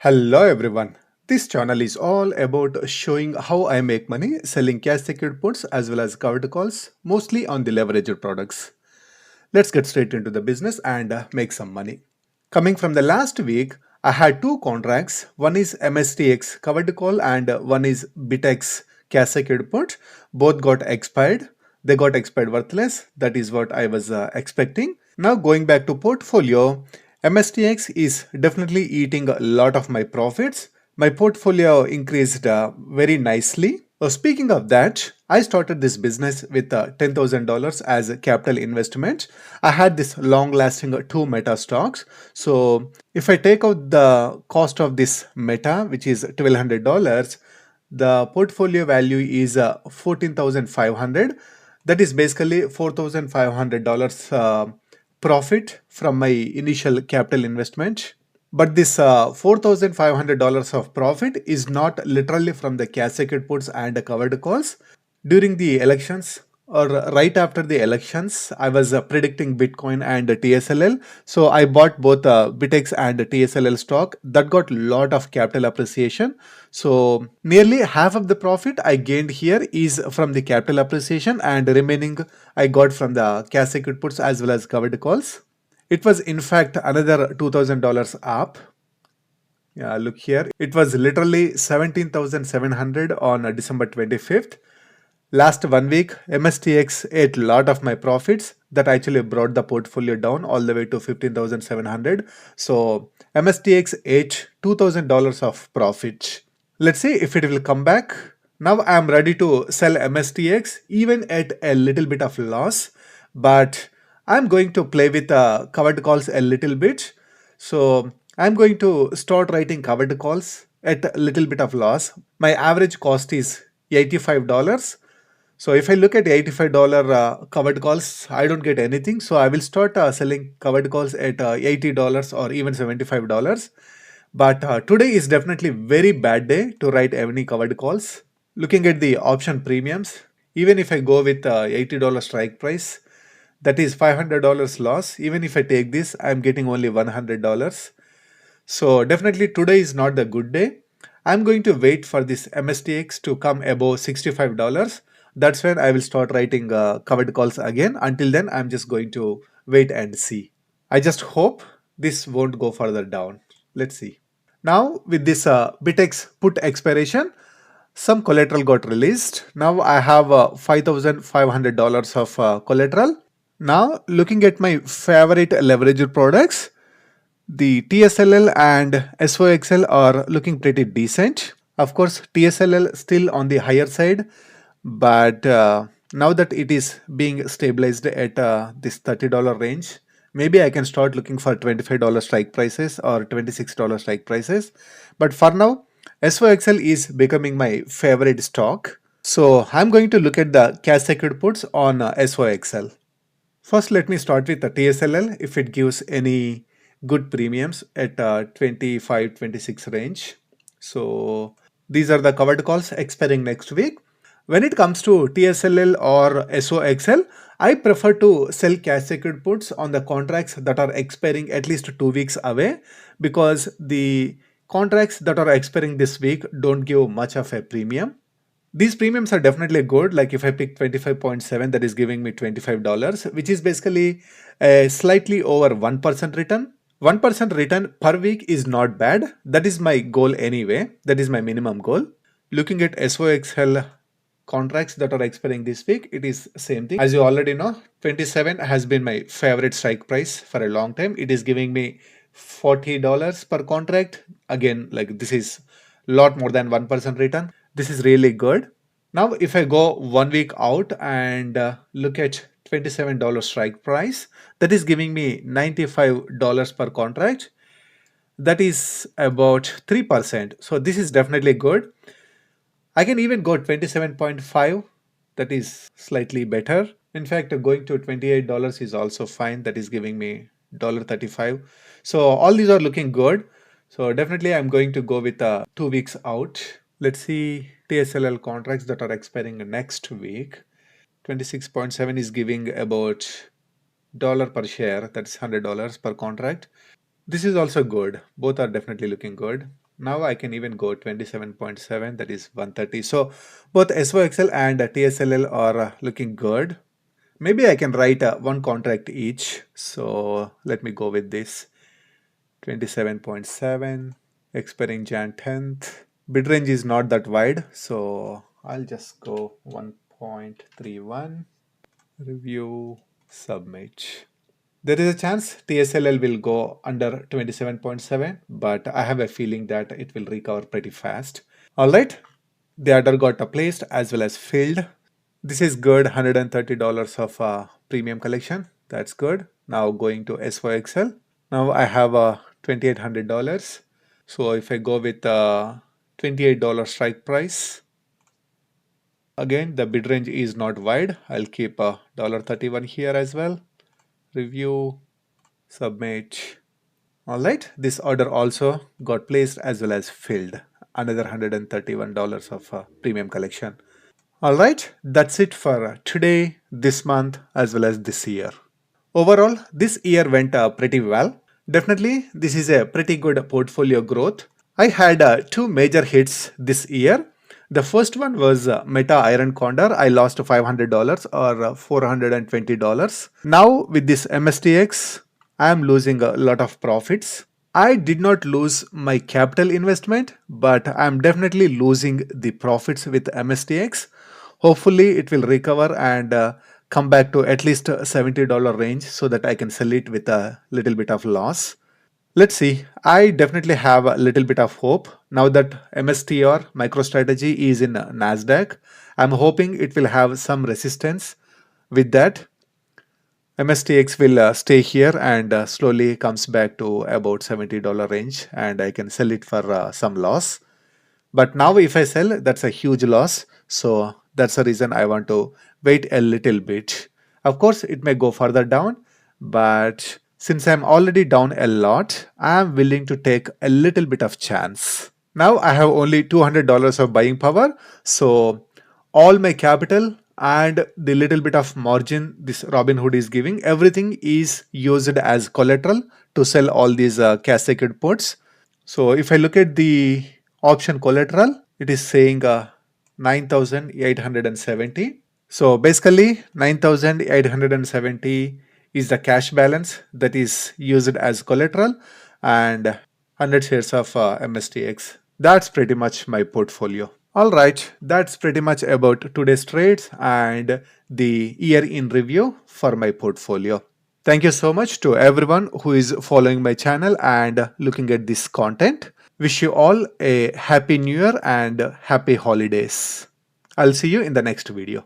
Hello everyone. This channel is all about showing how I make money selling cash secured puts as well as covered calls, mostly on the leveraged products. Let's get straight into the business and make some money. Coming from the last week, I had two contracts. One is MSTX covered call and one is BITX cash secured put. Both got expired. They got expired worthless. That is what I was expecting. Now going back to portfolio, MSTX is definitely eating a lot of my profits. My portfolio increased very nicely. Speaking of that, I started this business with $10,000 as a capital investment. I had this long lasting two meta stocks. So if I take out the cost of this meta, which is $1,200, the portfolio value is 14,500. That is basically $4,500 profit from my initial capital investment. But this $4,500 of profit is not literally from the cash secured puts and the covered calls. During the elections or right after the elections, I was predicting Bitcoin and TSLL. So I bought both BITX and TSLL stock. That got lot of capital appreciation. So nearly half of the profit I gained here is from the capital appreciation, and remaining I got from the cash secured puts as well as covered calls. It was in fact another $2,000 up. Yeah, look here. It was literally 17,700 on December 25th. Last 1 week, MSTX ate a lot of my profits. That actually brought the portfolio down all the way to 15,700. So MSTX ate $2,000 of profit. Let's see if it will come back. Now I am ready to sell MSTX even at a little bit of loss, but I'm going to play with covered calls a little bit. So I'm going to start writing covered calls at a little bit of loss. My average cost is $85. So if I look at $85 covered calls, I don't get anything. So I will start selling covered calls at $80 or even $75. But today is definitely very bad day to write any covered calls. Looking at the option premiums, even if I go with $80 strike price, that is $500 loss. Even if I take this, I'm getting only $100. So definitely today is not the good day. I'm going to wait for this MSTX to come above $65. That's when I will start writing covered calls again. Until then, I'm just going to wait and see. I just hope this won't go further down. Let's see. Now with this BITX put expiration, some collateral got released. Now I have $5,500 of collateral. Now looking at my favorite leveraged products, the TSLL and SOXL are looking pretty decent. Of course, TSLL still on the higher side, but now that it is being stabilized at this $30 range, maybe I can start looking for $25 strike prices or $26 strike prices. But for now, SOXL is becoming my favorite stock. So I'm going to look at the cash secured puts on SOXL. First, let me start with the TSLL if it gives any good premiums at 25, 26 range. So these are the covered calls expiring next week. When it comes to TSLL or SOXL, I prefer to sell cash secured puts on the contracts that are expiring at least 2 weeks away, because the contracts that are expiring this week don't give much of a premium. These premiums are definitely good. Like if I pick 25.7, that is giving me $25, which is basically a slightly over 1% return. 1% return per week is not bad. That is my goal anyway. That is my minimum goal. Looking at SOXL contracts that are expiring this week, it is same thing. As you already know, 27 has been my favorite strike price for a long time. It is giving me $40 per contract. Again, like this is a lot more than 1% return. This is really good. Now, if I go 1 week out and look at $27 strike price, that is giving me $95 per contract. That is about 3%. So this is definitely good. I can even go 27.5. That is slightly better. In fact, going to $28 is also fine. That is giving me $35. So all these are looking good. So definitely I'm going to go with 2 weeks out. Let's see TSLL contracts that are expiring next week. 26.7 is giving about dollar per share. That's $100 per contract. This is also good. Both are definitely looking good. Now I can even go 27.7, that is 130. So both SOXL and TSLL are looking good. Maybe I can write one contract each. So let me go with this 27.7, expiring Jan 10th. Bid range is not that wide, so I'll just go 1.31. Review, submit. There is a chance TSLL will go under 27.7, but I have a feeling that it will recover pretty fast. All right, the order got placed as well as filled. This is good, $130 of premium collection. That's good. Now going to SOXL. Now I have $2,800. So if I go with $28 strike price, again the bid range is not wide. I'll keep $31 here as well. Review, submit. All right, this order also got placed as well as filled. Another $131 of premium collection. All right, that's it for today, this month, as well as this year. Overall, this year went pretty well. Definitely, this is a pretty good portfolio growth. I had two major hits this year. The first one was Meta Iron Condor. I lost $500 or $420. Now with this MSTX, I am losing a lot of profits. I did not lose my capital investment, but I am definitely losing the profits with MSTX. Hopefully, it will recover and come back to at least $70 range so that I can sell it with a little bit of loss. Let's see. I definitely have a little bit of hope now that MSTR MicroStrategy is in Nasdaq. I'm hoping it will have some resistance. With that, MSTX will stay here and slowly comes back to about $70 range, and I can sell it for some loss. But now if I sell, that's a huge loss. So that's the reason I want to wait a little bit. Of course, it may go further down, but since I'm already down a lot, I'm willing to take a little bit of chance. Now I have only $200 of buying power. So all my capital and the little bit of margin this Robinhood is giving, everything is used as collateral to sell all these cash secured puts. So if I look at the option collateral, it is saying 9,870. So basically 9,870 is the cash balance that is used as collateral and 100 shares of MSTX. That's pretty much my portfolio. All right, that's pretty much about today's trades and the year in review for my portfolio. Thank you so much to everyone who is following my channel and looking at this content. Wish you all a happy new year and happy holidays. I'll see you in the next video.